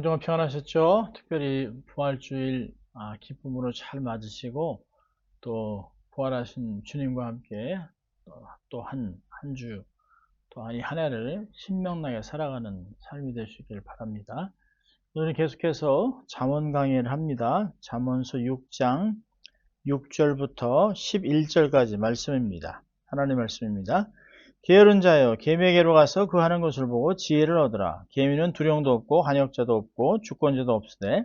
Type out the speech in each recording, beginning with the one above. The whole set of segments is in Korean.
그동안 평안하셨죠? 특별히 부활주일 기쁨으로 잘 맞으시고 또 부활하신 주님과 함께 또 한 주, 또 이 한 해를 신명나게 살아가는 삶이 될 수 있기를 바랍니다. 오늘 계속해서 잠언 강의를 합니다. 잠언서 6장 6절부터 11절까지 말씀입니다. 하나님의 말씀입니다. 게으른 자여 계명에게로 가서 그 하는 것을 보고 지혜를 얻으라. 계민은 두령도 없고 한역자도 없고 주권자도 없으되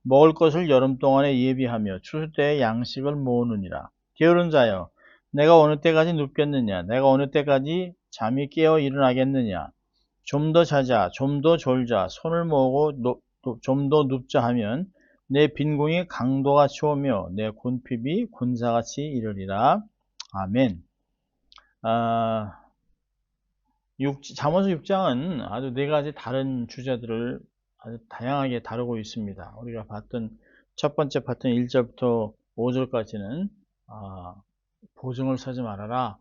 먹을 것을 여름 동안에 예비하며 추수 때에 양식을 모으느니라. 게으른 자여 내가 어느 때까지 눕겠느냐? 내가 어느 때까지 잠이 깨어 일어나겠느냐? 좀 더 자자, 좀 더 졸자, 손을 모으고 좀 더 눕자 하면 내 빈궁이 강도같이 오며 내 군핍이 군사같이 이르리라. 아멘. 잠언서 6장은 아주 네 가지 다른 주제들을 아주 다양하게 다루고 있습니다. 우리가 봤던 첫 번째 봤던 1절부터 5절까지는 보증을 서지 말아라,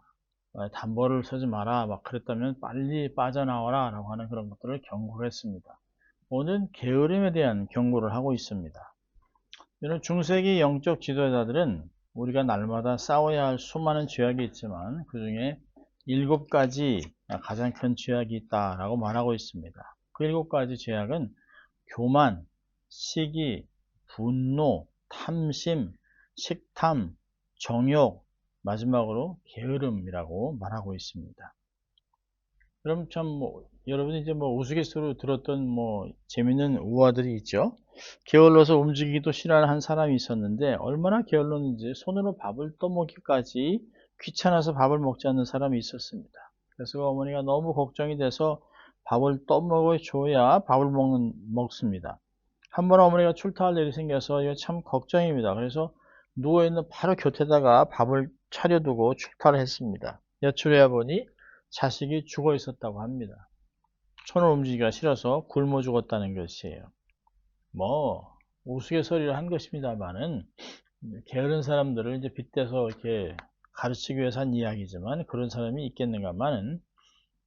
담보를 서지 마라, 막 그랬다면 빨리 빠져나와라 라고 하는 그런 것들을 경고를 했습니다. 오늘은 게으름에 대한 경고를 하고 있습니다. 이런 중세기 영적 지도자들은 우리가 날마다 싸워야 할 수많은 죄악이 있지만 그 중에 7가지 가장 큰 죄악이 있다라고 말하고 있습니다. 그 7가지 죄악은 교만, 시기, 분노, 탐심, 식탐, 정욕, 마지막으로 게으름이라고 말하고 있습니다. 그럼 참 여러분이 이제 우스갯소리로 들었던 재밌는 우화들이 있죠. 게을러서 움직이기도 싫어하는 한 사람이 있었는데 얼마나 게을렀는지 손으로 밥을 떠먹기까지 귀찮아서 밥을 먹지 않는 사람이 있었습니다. 그래서 어머니가 너무 걱정이 돼서 밥을 떠먹어 줘야 밥을 먹습니다. 한 번 어머니가 출타할 일이 생겨서 이거 참 걱정입니다. 그래서 누워있는 바로 곁에다가 밥을 차려두고 출타를 했습니다. 여출해야 보니 자식이 죽어 있었다고 합니다. 손을 움직이기가 싫어서 굶어 죽었다는 것이에요. 우스갯소리를 한 것입니다만은 게으른 사람들을 이제 빗대서 이렇게 가르치기 위해서 한 이야기지만 그런 사람이 있겠는가만은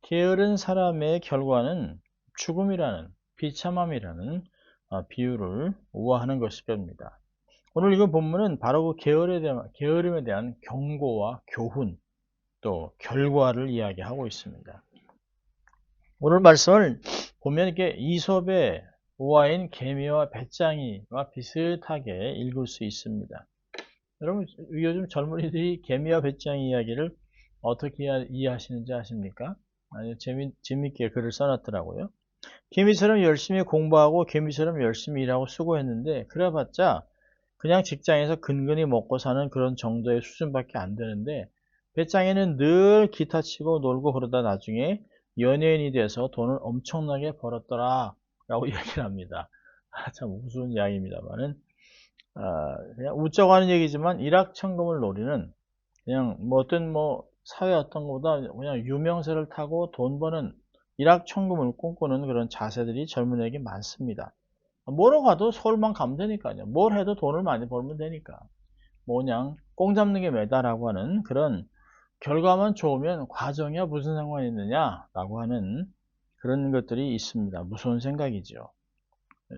게으른 사람의 결과는 죽음이라는 비참함이라는 비유를 우화하는 것일 겁니다. 오늘 이거 본문은 바로 그 게으름에 대한 경고와 교훈 또 결과를 이야기하고 있습니다. 오늘 말씀을 보면 이렇게 이솝의 우화인 개미와 배짱이와 비슷하게 읽을 수 있습니다. 여러분 요즘 젊은이들이 개미와 배짱이 이야기를 어떻게 이해하시는지 아십니까? 아주 재밌게 글을 써놨더라고요. 개미처럼 열심히 공부하고 개미처럼 열심히 일하고 수고했는데 그래봤자 그냥 직장에서 근근히 먹고 사는 그런 정도의 수준밖에 안 되는데 배짱이는 늘 기타 치고 놀고 그러다 나중에 연예인이 돼서 돈을 엄청나게 벌었더라 라고 이야기를 합니다. 참 우스운 이야기입니다만은 그냥 웃자고 하는 얘기지만 일확천금을 노리는 그냥 어떤 사회 어떤 것보다 그냥 유명세를 타고 돈 버는 일확천금을 꿈꾸는 그런 자세들이 젊은이에게 많습니다. 뭐로 가도 서울만 가면 되니까요. 뭘 해도 돈을 많이 벌면 되니까. 그냥 꽁 잡는 게 매다라고 하는 그런 결과만 좋으면 과정이야 무슨 상관이 있느냐라고 하는 그런 것들이 있습니다. 무서운 생각이죠.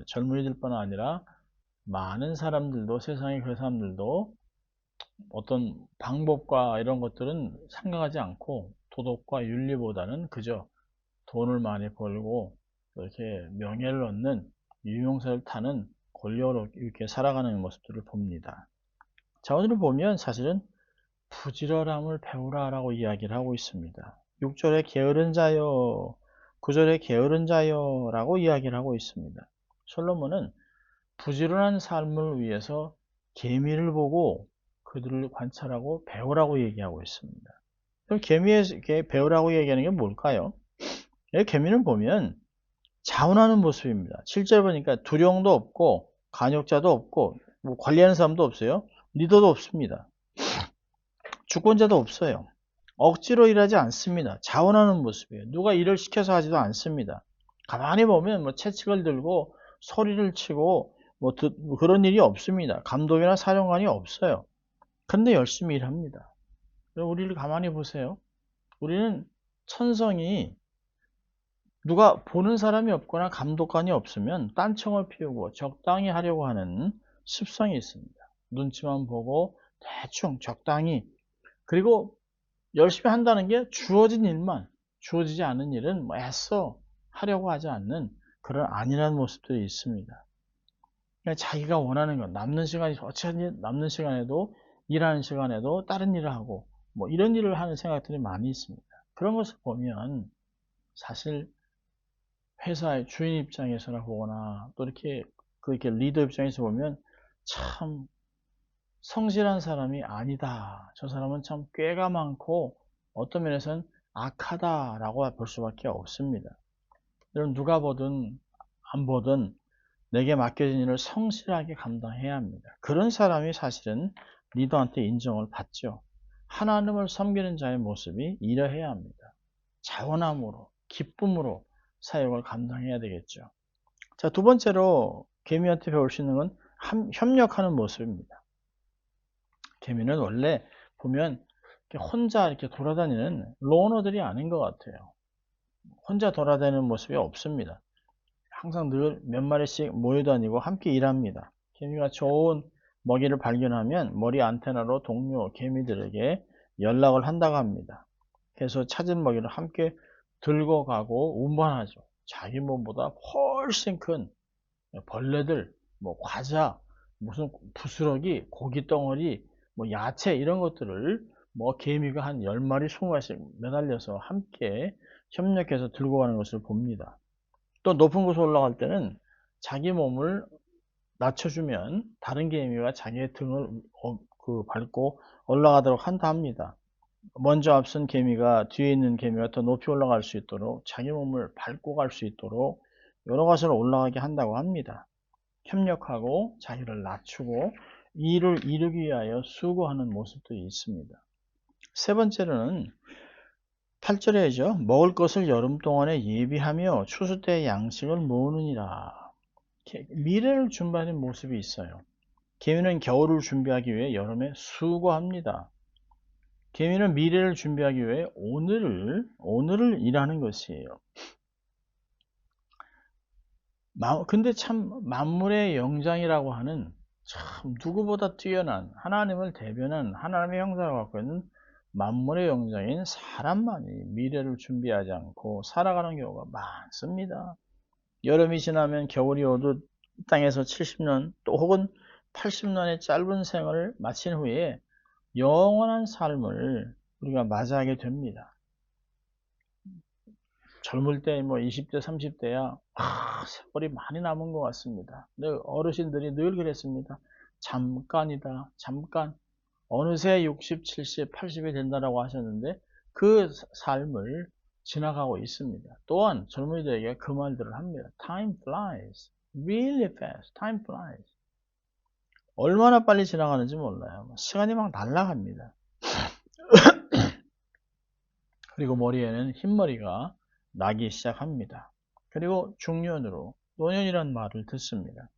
젊은이들뿐 아니라 많은 사람들도 세상의 그 사람들도 어떤 방법과 이런 것들은 생각하지 않고 도덕과 윤리보다는 그저 돈을 많이 벌고 이렇게 명예를 얻는 유명세를 타는 권력으로 이렇게 살아가는 모습들을 봅니다. 자, 오늘 보면 사실은 부지런함을 배우라 라고 이야기를 하고 있습니다. 6절에 게으른 자여, 9절에 게으른 자여 라고 이야기를 하고 있습니다. 솔로몬은 부지런한 삶을 위해서 개미를 보고 그들을 관찰하고 배우라고 얘기하고 있습니다. 그럼 개미에게 배우라고 얘기하는 게 뭘까요? 개미는 보면 자원하는 모습입니다. 7절 보니까 두령도 없고 간역자도 없고 관리하는 사람도 없어요. 리더도 없습니다. 주권자도 없어요. 억지로 일하지 않습니다. 자원하는 모습이에요. 누가 일을 시켜서 하지도 않습니다. 가만히 보면 채찍을 들고 소리를 치고 그런 일이 없습니다. 감독이나 사령관이 없어요. 근데 열심히 일합니다. 우리를 가만히 보세요. 우리는 천성이 누가 보는 사람이 없거나 감독관이 없으면 딴청을 피우고 적당히 하려고 하는 습성이 있습니다. 눈치만 보고 대충 적당히, 그리고 열심히 한다는 게 주어진 일만, 주어지지 않은 일은 뭐 애써 하려고 하지 않는 그런 안일한 모습들이 있습니다. 그러니까 자기가 원하는 것, 남는 시간이, 어차피 남는 시간에도, 일하는 시간에도 다른 일을 하고 뭐 이런 일을 하는 생각들이 많이 있습니다. 그런 것을 보면 사실 회사의 주인 입장에서나 보거나 또 이렇게 그렇게 리더 입장에서 보면 참 성실한 사람이 아니다. 저 사람은 참 꾀가 많고 어떤 면에서는 악하다라고 볼 수밖에 없습니다. 여러분, 누가 보든 안 보든 내게 맡겨진 일을 성실하게 감당해야 합니다. 그런 사람이 사실은 리더한테 인정을 받죠. 하나님을 섬기는 자의 모습이 이러해야 합니다. 자원함으로, 기쁨으로 사역을 감당해야 되겠죠. 자, 두 번째로 개미한테 배울 수 있는 건 협력하는 모습입니다. 개미는 원래 보면 혼자 이렇게 돌아다니는 로너들이 아닌 것 같아요. 혼자 돌아다니는 모습이 없습니다. 항상 늘 몇 마리씩 모여다니고 함께 일합니다. 개미가 좋은 먹이를 발견하면 머리 안테나로 동료 개미들에게 연락을 한다고 합니다. 그래서 찾은 먹이를 함께 들고 가고 운반하죠. 자기 몸보다 훨씬 큰 벌레들, 뭐 과자, 무슨 부스러기, 고기 덩어리, 뭐 야채 이런 것들을 뭐 개미가 한 10마리, 20마리씩 매달려서 함께 협력해서 들고 가는 것을 봅니다. 또 높은 곳에 올라갈 때는 자기 몸을 낮춰주면 다른 개미가 자기의 등을 밟고 올라가도록 한다 합니다. 먼저 앞선 개미가 뒤에 있는 개미가 더 높이 올라갈 수 있도록 자기 몸을 밟고 갈 수 있도록 여러 가지로 올라가게 한다고 합니다. 협력하고 자기를 낮추고 일을 이루기 위하여 수고하는 모습들이 있습니다. 세 번째로는 8절에죠. 먹을 것을 여름 동안에 예비하며 추수 때 양식을 모으느니라. 미래를 준비하는 모습이 있어요. 개미는 겨울을 준비하기 위해 여름에 수고합니다. 개미는 미래를 준비하기 위해 오늘을 일하는 것이에요. 근데 참 만물의 영장이라고 하는 참 누구보다 뛰어난 하나님을 대변한 하나님의 형상을 갖고 있는 만물의 영장인 사람만이 미래를 준비하지 않고 살아가는 경우가 많습니다. 여름이 지나면 겨울이 오듯 땅에서 70년 또 혹은 80년의 짧은 생을 마친 후에 영원한 삶을 우리가 맞이하게 됩니다. 젊을 때 뭐 20대 30대야 세월이 많이 남은 것 같습니다. 어르신들이 늘 그랬습니다. 잠깐이다, 잠깐. 어느새 60, 70, 80이 된다라고 하셨는데 그 삶을 지나가고 있습니다. 또한 젊은이들에게 그 말들을 합니다. Time flies, really fast. Time flies. 얼마나 빨리 지나가는지 몰라요. 시간이 막 날아갑니다. 그리고 머리에는 흰머리가 나기 시작합니다. 그리고 중년으로 노년이라는 말을 듣습니다.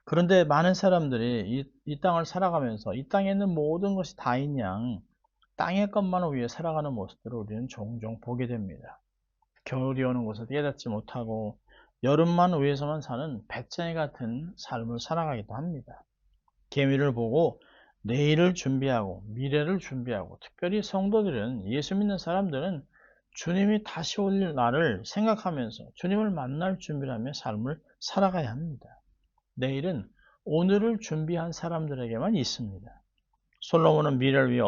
그런데 많은 사람들이 이 땅을 살아가면서 이 땅에 있는 모든 것이 다인 양 땅의 것만을 위해 살아가는 모습들을 우리는 종종 보게 됩니다. 겨울이 오는 것을 깨닫지 못하고 여름만 위해서만 사는 배짱이 같은 삶을 살아가기도 합니다. 개미를 보고 내일을 준비하고 미래를 준비하고, 특별히 성도들은, 예수 믿는 사람들은 주님이 다시 올 날을 생각하면서 주님을 만날 준비를 하며 삶을 살아가야 합니다. 내일은 오늘을 준비한 사람들에게만 있습니다. 솔로몬은 미래를 위해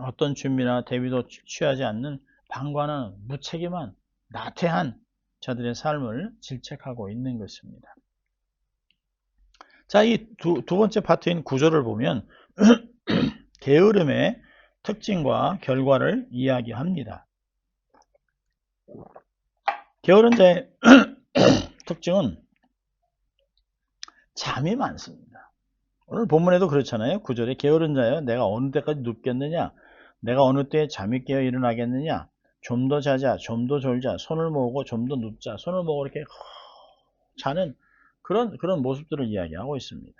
어떤 준비나 대비도 취하지 않는 방관한 무책임한 나태한 자들의 삶을 질책하고 있는 것입니다. 자, 이 두 번째 파트인 구절을 보면 게으름의 특징과 결과를 이야기합니다. 게으른 자의 특징은 잠이 많습니다. 오늘 본문에도 그렇잖아요. 9절에 게으른 자여 내가 어느 때까지 눕겠느냐, 내가 어느 때에 잠이 깨어 일어나겠느냐, 좀 더 자자, 좀 더 졸자, 손을 모으고 좀 더 눕자, 손을 모으고 이렇게 자는 그런 모습들을 이야기하고 있습니다.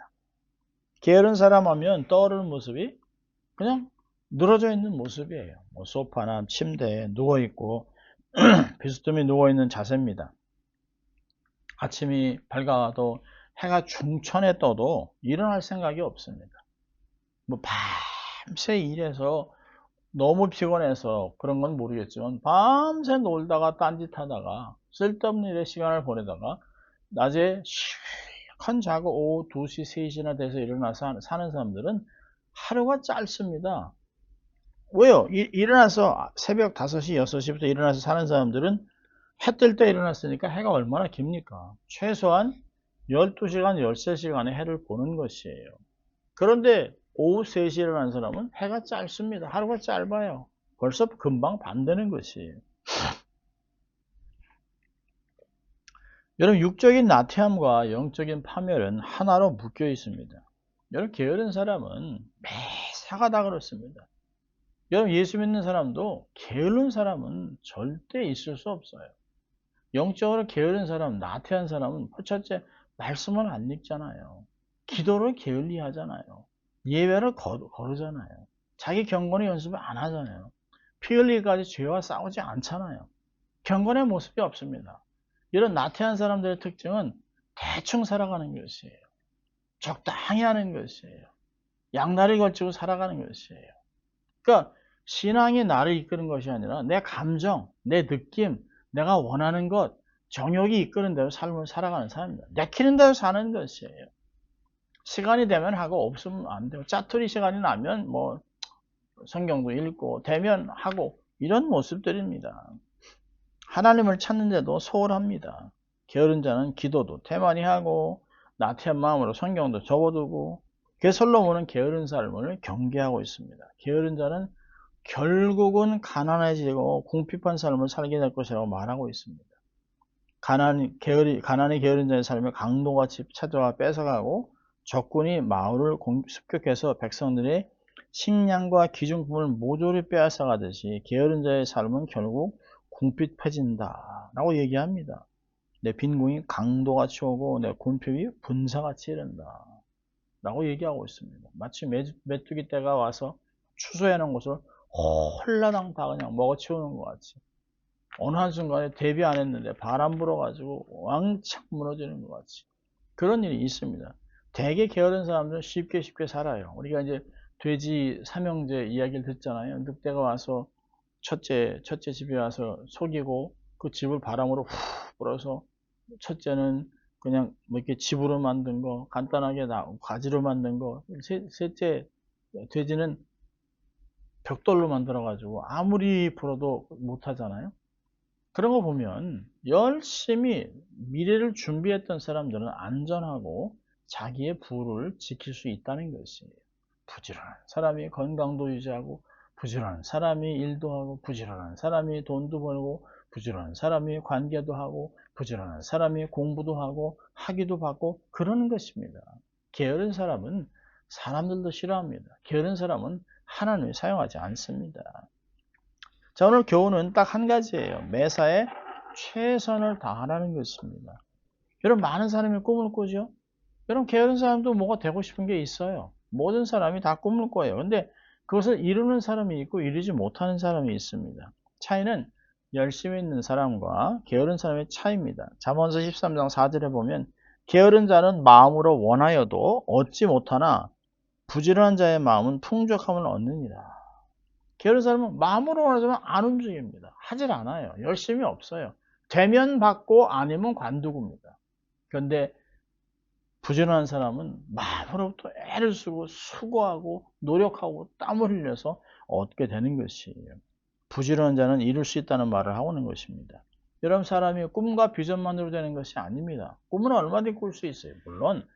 게으른 사람 하면 떠오르는 모습이 그냥 늘어져 있는 모습이에요. 뭐 소파나 침대에 누워있고 비스듬히 누워있는 자세입니다. 아침이 밝아도 해가 중천에 떠도 일어날 생각이 없습니다. 뭐 밤새 일해서 너무 피곤해서 그런 건 모르겠지만 밤새 놀다가 딴짓하다가 쓸데없는 일에 시간을 보내다가 낮에 실컷 자고 오후 2시, 3시나 돼서 일어나서 사는 사람들은 하루가 짧습니다. 왜요? 일어나서 새벽 5시, 6시부터 일어나서 사는 사람들은 해 뜰 때 일어났으니까 해가 얼마나 깁니까? 최소한 12시간, 13시간의 해를 보는 것이에요. 그런데 오후 3시에 일어난 사람은 해가 짧습니다. 하루가 짧아요. 벌써 금방 반되는 것이에요. 여러분, 육적인 나태함과 영적인 파멸은 하나로 묶여 있습니다. 여러분, 게으른 사람은 매사가 다 그렇습니다. 여러분, 예수 믿는 사람도 게으른 사람은 절대 있을 수 없어요. 영적으로 게으른 사람, 나태한 사람은 첫째, 말씀을 안 읽잖아요. 기도를 게을리 하잖아요. 예배를 거르잖아요. 자기 경건의 연습을 안 하잖아요. 피 흘리기까지 죄와 싸우지 않잖아요. 경건의 모습이 없습니다. 이런 나태한 사람들의 특징은 대충 살아가는 것이에요. 적당히 하는 것이에요. 양다리 걸치고 살아가는 것이에요. 그러니까 신앙이 나를 이끄는 것이 아니라 내 감정, 내 느낌, 내가 원하는 것, 정욕이 이끄는 대로 삶을 살아가는 사람입니다. 내키는 대로 사는 것이에요. 시간이 되면 하고 없으면 안 되고 짜투리 시간이 나면 뭐 성경도 읽고 되면 하고 이런 모습들입니다. 하나님을 찾는데도 소홀합니다. 게으른 자는 기도도 태만히 하고 나태한 마음으로 성경도 접어두고 솔로몬은 게으른 삶을 경계하고 있습니다. 게으른 자는 결국은 가난해지고 궁핍한 삶을 살게 될 것이라고 말하고 있습니다. 가난이 게으른 자의 삶을 강도같이 찾아와 뺏어가고 적군이 마을을 습격해서 백성들의 식량과 기중품을 모조리 빼앗아가듯이 게으른 자의 삶은 결국 궁핍해진다 라고 얘기합니다. 내 빈궁이 강도같이 오고 내 궁핍이 분사같이 이른다 라고 얘기하고 있습니다. 마치 메뚜기 떼가 와서 추수해 놓은 것을 홀라당 다 그냥 먹어치우는 것 같이 어느 한순간에 대비 안 했는데 바람 불어가지고 왕창 무너지는 것 같이 그런 일이 있습니다. 되게 게으른 사람들은 쉽게 살아요. 우리가 이제 돼지 삼형제 이야기를 듣잖아요. 늑대가 와서 첫째 집에 와서 속이고 그 집을 바람으로 훅 불어서 첫째는 그냥 뭐 이렇게 집으로 만든 거 간단하게 가지로 만든 거 셋째 돼지는 벽돌로 만들어 가지고 아무리 불어도 못 하잖아요. 그런 거 보면 열심히 미래를 준비했던 사람들은 안전하고 자기의 부를 지킬 수 있다는 것이에요. 부지런한 사람이 건강도 유지하고 부지런한 사람이 일도 하고 부지런한 사람이 돈도 벌고 부지런한 사람이 관계도 하고 부지런한 사람이 공부도 하고 학위도 받고 그러는 것입니다. 게으른 사람은 사람들도 싫어합니다. 게으른 사람은 하나님이 사용하지 않습니다. 자, 오늘 교훈은 딱 한 가지예요. 매사에 최선을 다하라는 것입니다. 여러분, 많은 사람이 꿈을 꾸죠? 여러분, 게으른 사람도 뭐가 되고 싶은 게 있어요. 모든 사람이 다 꿈을 꿔요. 근데 그것을 이루는 사람이 있고 이루지 못하는 사람이 있습니다. 차이는 열심히 있는 사람과 게으른 사람의 차이입니다. 잠언서 13장 4절에 보면 게으른 자는 마음으로 원하여도 얻지 못하나 부지런한 자의 마음은 풍족함을 얻느니라. 게으른 사람은 마음으로 원하지만 안 움직입니다. 하질 않아요. 열심히 없어요. 되면 받고 아니면 관두고입니다. 그런데 부지런한 사람은 마음으로부터 애를 쓰고 수고하고 노력하고 땀을 흘려서 얻게 되는 것이에요. 부지런한 자는 이룰 수 있다는 말을 하고 있는 것입니다. 여러분, 사람이 꿈과 비전만으로 되는 것이 아닙니다. 꿈은 얼마든지 꿀 수 있어요. 물론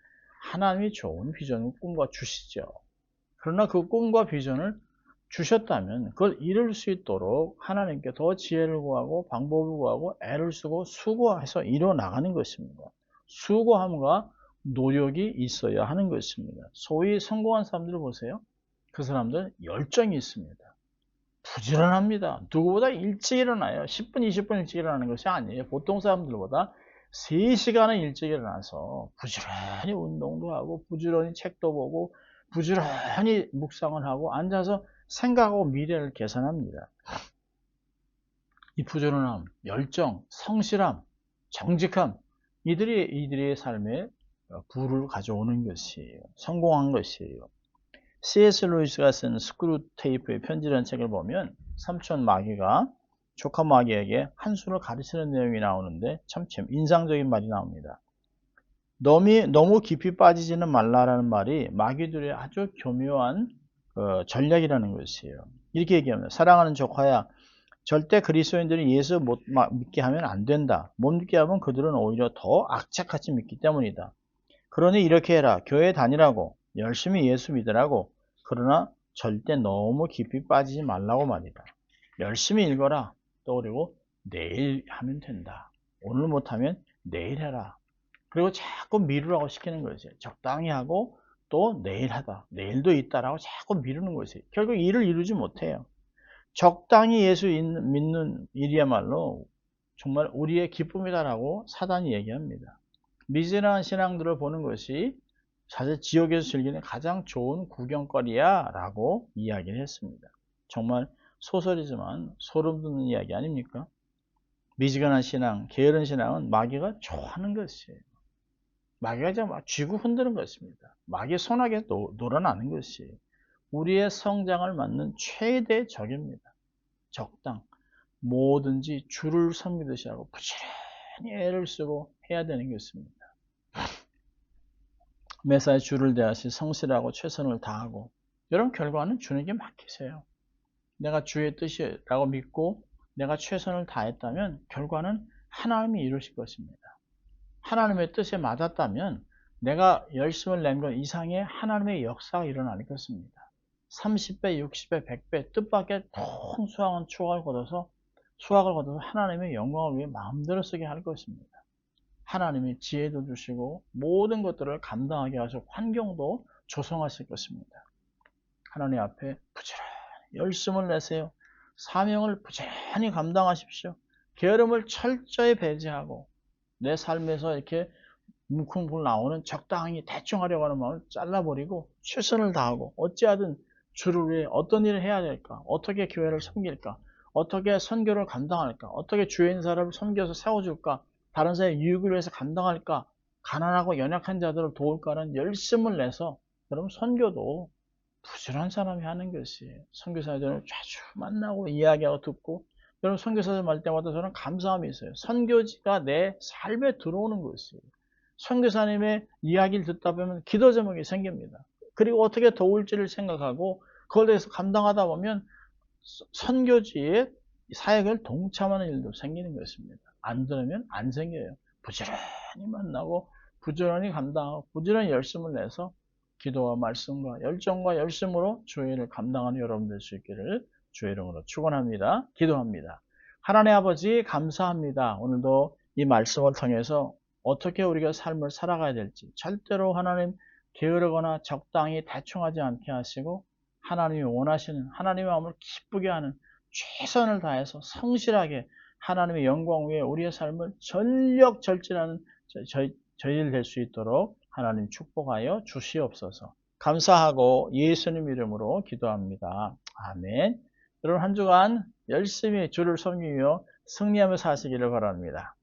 하나님이 좋은 비전을 꿈과 주시죠. 그러나 그 꿈과 비전을 주셨다면 그걸 이룰 수 있도록 하나님께 더 지혜를 구하고 방법을 구하고 애를 쓰고 수고해서 이뤄 나가는 것입니다. 수고함과 노력이 있어야 하는 것입니다. 소위 성공한 사람들을 보세요. 그 사람들은 열정이 있습니다. 부지런합니다. 누구보다 일찍 일어나요. 10분, 20분 일찍 일어나는 것이 아니에요. 보통 사람들보다 3시간은 일찍 일어나서 부지런히 운동도 하고 부지런히 책도 보고 부지런히 묵상을 하고 앉아서 생각하고 미래를 계산합니다. 이 부지런함, 열정, 성실함, 정직함, 이들의 삶에 부를 가져오는 것이에요. 성공한 것이에요. C.S. 루이스가 쓴 스크루테이프의 편지라는 책을 보면 삼촌 마귀가 조카 마귀에게 한 수를 가르치는 내용이 나오는데 참 인상적인 말이 나옵니다. 너무 깊이 빠지지는 말라라는 말이 마귀들의 아주 교묘한 전략이라는 것이에요. 이렇게 얘기합니다. 사랑하는 조카야, 절대 그리스도인들이 예수 못 믿게 하면 안 된다. 못 믿게 하면 그들은 오히려 더 악착같이 믿기 때문이다. 그러니 이렇게 해라. 교회 다니라고, 열심히 예수 믿으라고. 그러나 절대 너무 깊이 빠지지 말라고 말이다. 열심히 읽어라. 또 그리고 내일 하면 된다. 오늘 못하면 내일 해라. 그리고 자꾸 미루라고 시키는 거죠. 적당히 하고 또 내일 하다. 내일도 있다라고 자꾸 미루는 것이에요. 결국 일을 이루지 못해요. 적당히 예수 믿는 일이야말로 정말 우리의 기쁨이다라고 사단이 얘기합니다. 미진한 신앙들을 보는 것이 사실 지옥에서 즐기는 가장 좋은 구경거리야 라고 이야기를 했습니다. 정말 소설이지만 소름 돋는 이야기 아닙니까? 미지근한 신앙, 게으른 신앙은 마귀가 좋아하는 것이에요. 마귀가 지금 쥐고 흔드는 것입니다. 마귀의 손아귀에 놀아나는 것이에요. 우리의 성장을 막는 최대 적입니다. 적당. 뭐든지 주를 섬기듯이 하고 부지런히 애를 쓰고 해야 되는 것입니다. 매사에 주를 대하시 성실하고 최선을 다하고 여러분 결과는 주님께 맡기세요. 내가 주의 뜻이라고 믿고 내가 최선을 다했다면 결과는 하나님이 이루실 것입니다. 하나님의 뜻에 맞았다면 내가 열심을 낸 것 이상의 하나님의 역사가 일어날 것입니다. 30배, 60배, 100배 뜻밖의 큰 수확을 거둬서 하나님의 영광을 위해 마음대로 쓰게 할 것입니다. 하나님이 지혜도 주시고 모든 것들을 감당하게 하시고 환경도 조성하실 것입니다. 하나님 앞에 부지런히 열심을 내세요. 사명을 부지런히 감당하십시오. 게으름을 철저히 배제하고 내 삶에서 이렇게 뭉클뭉클 나오는 적당히 대충 하려고 하는 마음을 잘라버리고 최선을 다하고 어찌하든 주를 위해 어떤 일을 해야 될까? 어떻게 교회를 섬길까? 어떻게 선교를 감당할까? 어떻게 주위에 있는 사람을 섬겨서 세워줄까? 다른 사람의 유익을 위해서 감당할까? 가난하고 연약한 자들을 도울까는 열심을 내서 여러분 선교도 부지런한 사람이 하는 것이에요. 선교사들을 자주 만나고 이야기하고 듣고 여러분 선교사들 말 때마다 저는 감사함이 있어요. 선교지가 내 삶에 들어오는 것이에요. 선교사님의 이야기를 듣다 보면 기도 제목이 생깁니다. 그리고 어떻게 도울지를 생각하고 그걸 대해서 감당하다 보면 선교지의 사역을 동참하는 일도 생기는 것입니다. 안 들으면 안 생겨요. 부지런히 만나고 부지런히 감당하고 부지런히 열심을 내서 기도와 말씀과 열정과 열심으로 주의 일을 감당하는 여러분 될 수 있기를 주의 이름으로 축원합니다. 기도합니다. 하나님 아버지 감사합니다. 오늘도 이 말씀을 통해서 어떻게 우리가 삶을 살아가야 될지 절대로 하나님 게으르거나 적당히 대충하지 않게 하시고 하나님이 원하시는 하나님의 마음을 기쁘게 하는 최선을 다해서 성실하게 하나님의 영광 위에 우리의 삶을 전력절진하는 저희들 될 수 있도록 하나님 축복하여 주시옵소서. 감사하고 예수님 이름으로 기도합니다. 아멘. 여러분 한 주간 열심히 주를 섬기며 승리하며 사시기를 바랍니다.